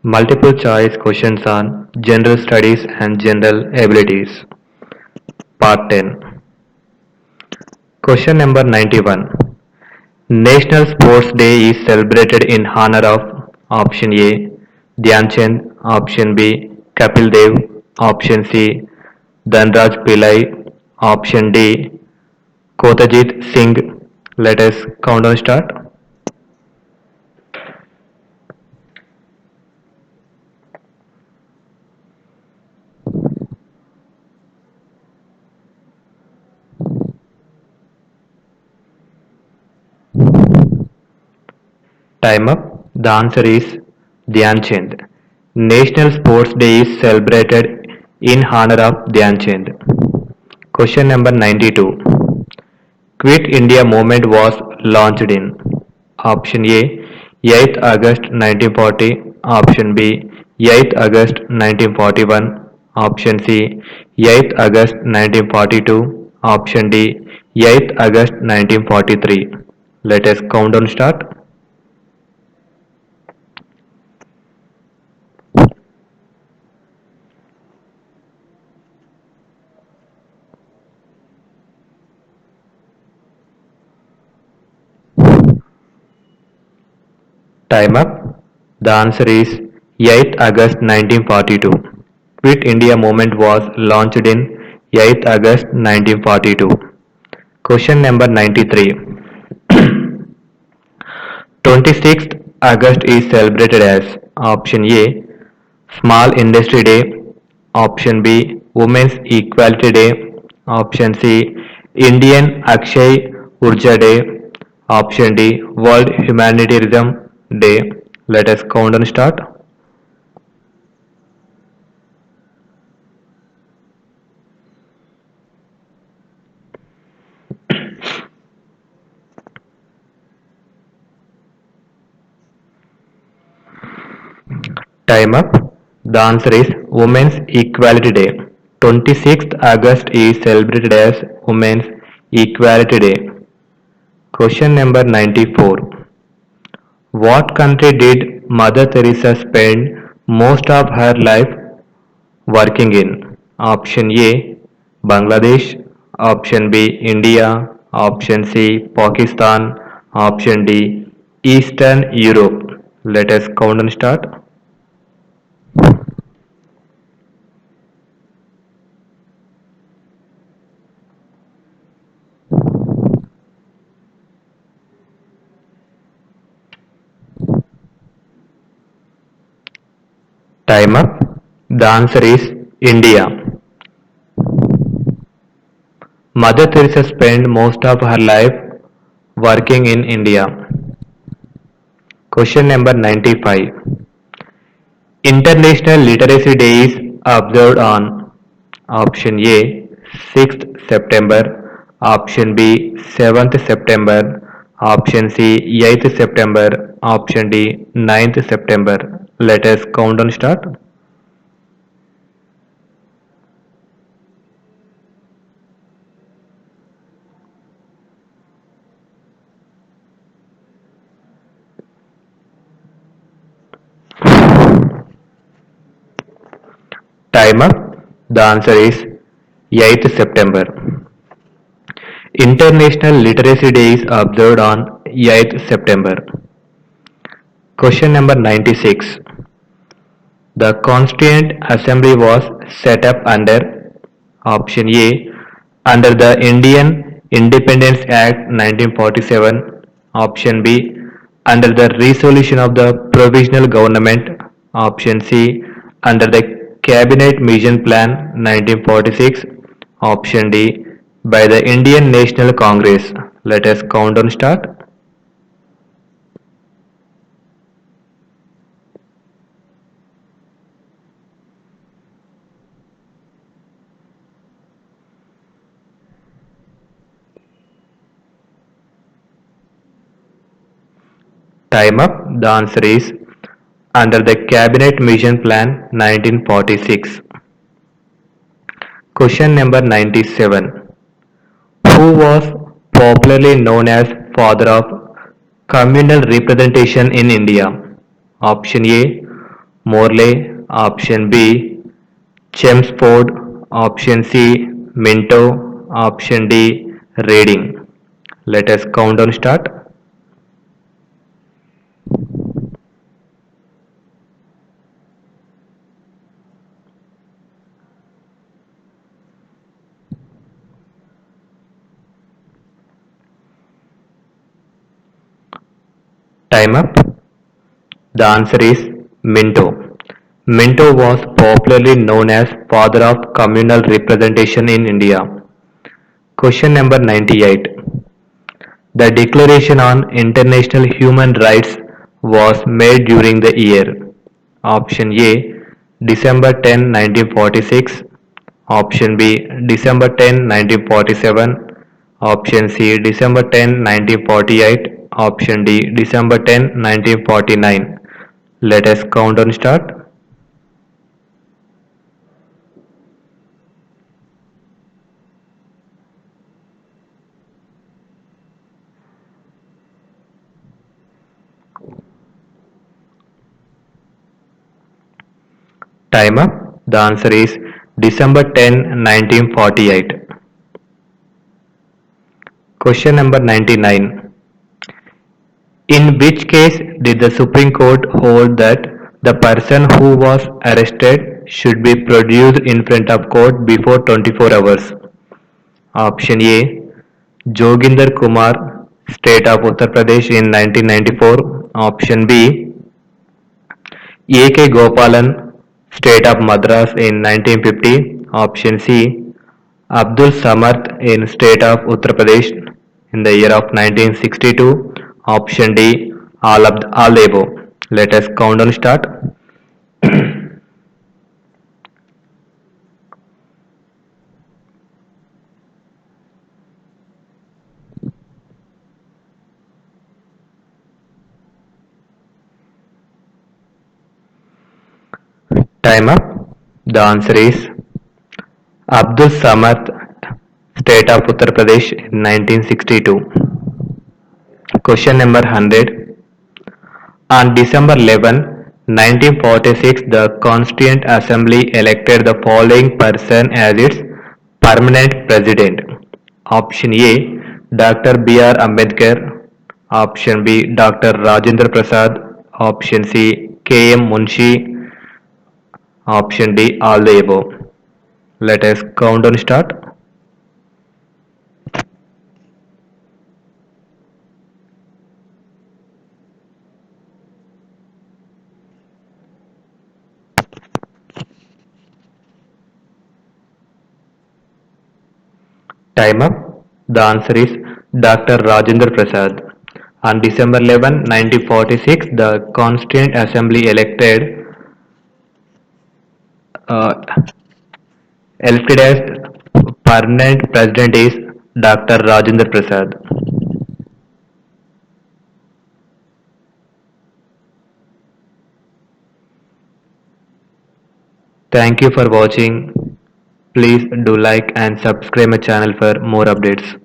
Multiple choice questions on general studies and general abilities. Part 10. Question number 91. National Sports Day is celebrated in honor of option A. Dhyan Chand, option B. Kapil Dev, option C. Dhanraj Pillai, option D. Kotajit Singh. Let us countdown start. Time up. The answer is Dhyan Chand. National Sports Day is celebrated in honor of Dhyan Chand. Question number 92. Quit India movement was launched in option A 8th August 1940, option B 8th August 1941, option C 8th August 1942, option D 8th August 1943. Let us countdown start. Time up. The answer is 8th August 1942. Quit India movement was launched in 8th August 1942. Question number 93. 26th August is celebrated as option A. Small Industry Day, option B. Women's Equality Day, option C. Indian Akshay Urja Day, option D. World Humanitarian Day. Let us count and start. Time up. The answer is Women's Equality Day. 26th August is celebrated as Women's Equality Day. Question number 94. What country did Mother Teresa spend most of her life working in? Option A. Bangladesh, option B. India, option C. Pakistan, option D. Eastern Europe. Let us count and start. Time up. The answer is India. Mother Teresa spent most of her life working in India. Question number 95. International Literacy Day is observed on option A 6th September, option B 7th September, option C 8th September, option D 9th September. Let us count and start. Time up. The answer is 8th September. International Literacy Day is observed on 8th September. Question number 96. The Constituent Assembly was set up under option A. Under the Indian Independence Act 1947, option B. Under the resolution of the Provisional Government, option C. Under the Cabinet Mission Plan 1946, option D. By the Indian National Congress. Let us count and start. Time up. The answer is under the Cabinet Mission Plan 1946. Question number 97. Who was popularly known as father of communal representation in India? Option A. Morley, option B, Chelmsford, option C, Minto, option D, Reading. Let us countdown start. Time up. The answer is Minto. Minto was popularly known as father of communal representation in India. Question number 98. The Declaration on International Human Rights was made during the year. Option A, December 10, 1946. Option B, December 10, 1947. Option C, December 10, 1948. Option D, December 10, 1949. Let us count and start. Time up. The answer is December 10, 1948. Question number 99. In which case did the Supreme Court hold that the person who was arrested should be produced in front of court before 24 hours? Option A, Joginder Kumar, State of Uttar Pradesh in 1994. Option B, A.K. Gopalan, State of Madras in 1950. Option C, Abdul Samad in State of Uttar Pradesh in the year of 1962. Option D, all the above. Let us count and start. Time up. The answer is Abdul Samad, State of Uttar Pradesh in 1962. Question number 100. On December 11, 1946, the Constituent Assembly elected the following person as its permanent president. Option A, Dr. B.R. Ambedkar. Option B, Dr. Rajendra Prasad. Option C, K.M. Munshi. Option D, all the above. Let us count and start. Time up. The answer is Dr. Rajendra Prasad. On December 11, 1946, the Constituent Assembly uh, elected as permanent president is Dr. Rajendra Prasad. Thank you for watching. Please do like and subscribe my channel for more updates.